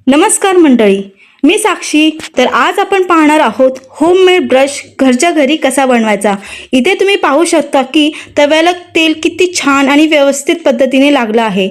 नमस्कार मंडळी, मी साक्षी. तर आज आपण पाहणार आहोत होममेड ब्रश घरच्या घरी कसा बनवायचा. इथे तुम्ही पाहू शकता की तव्याला तेल किती छान आणि व्यवस्थित पद्धतीने लागलं आहे.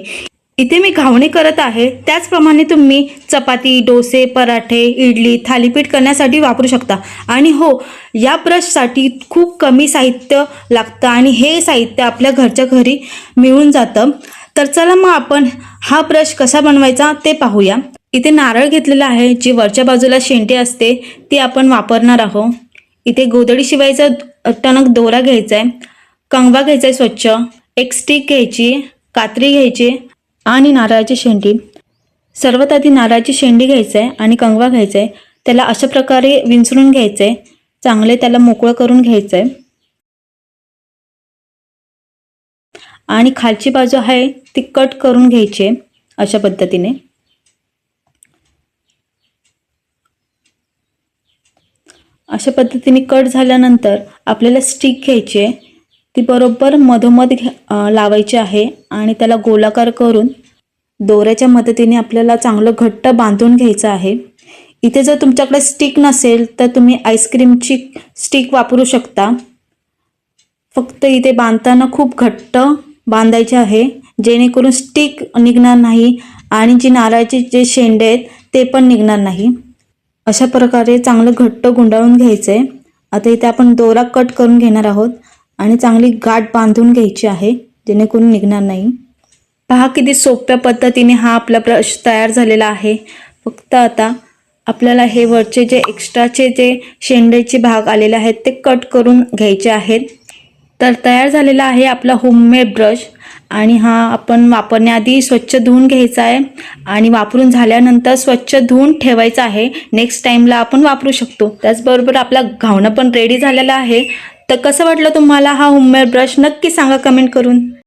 इथे मी घावणे करत आहे. त्याचप्रमाणे तुम्ही चपाती, डोसे, पराठे, इडली, थालीपीठ करण्यासाठी वापरू शकता. आणि हो, या ब्रशसाठी खूप कमी साहित्य लागतं आणि हे साहित्य आपल्या घरच्या घरी मिळून जातं. तर चला मग आपण हा ब्रश कसा बनवायचा ते पाहूया. इथे नारळ घेतलेला आहे. जी वरच्या बाजूला शेंडी असते ती आपण वापरणार आहोत. इथे गोधडी शिवायचा टणक दोरा घ्यायचा आहे, कंगवा घ्यायचा आहे स्वच्छ, एक स्टिक घ्यायची, कात्री घ्यायची आणि नारळाची शेंडी. सर्वात आधी नारळाची शेंडी घ्यायचं आहे आणि कंगवा घ्यायचा आहे. त्याला अशा प्रकारे विंचरून घ्यायचं आहे, चांगले त्याला मोकळं करून घ्यायचं आहे. आणि खालची बाजू आहे ती कट करून घ्यायची आहे अशा पद्धतीने. अशा पद्धतीने कट झाल्यानंतर आपल्याला स्टिक घ्यायची आहे. ती बरोबर मधोमध लावायची आहे आणि त्याला गोलाकार करून दोऱ्याच्या मदतीने आपल्याला चांगलं घट्ट बांधून घ्यायचं आहे. इथे जर तुमच्याकडे स्टिक नसेल तर तुम्ही आईस्क्रीमची स्टिक वापरू शकता. फक्त इथे बांधताना खूप घट्ट बांधायचे आहे, जेणेकरून स्टिक निघणार नाही आणि जी नारळाचे जे शेंडे आहेत ते पण निघणार नाही. अशा प्रकारे चांगलं घट्ट गुंडाळून घ्यायचं आहे. आता इथे आपण दोरा कट करून घेणार आहोत आणि चांगली गाठ बांधून घ्यायची आहे, जेणेकरून निघणार नाही. पहा किती सोप्या पद्धतीने हा आपला ब्रश तयार झालेला आहे. फक्त आता आपल्याला हे वरचे जे एक्स्ट्राचे जे शेंडेचे भाग आलेले आहेत ते कट करून घ्यायचे आहेत. तर तयार झालेला आहे आपला होममेड ब्रश. आणि हा आपण वापरण्याआधी स्वच्छ धुवून घ्यायचा आहे आणि वापरून झाल्यानंतर स्वच्छ धुवून ठेवायचा आहे. नेक्स्ट टाईमला आपण वापरू शकतो. त्याचबरोबर आपला घावणं पण रेडी झालेला आहे. तर कसं वाटलं तुम्हाला हा होममेड ब्रश, नक्की सांगा कमेंट करून.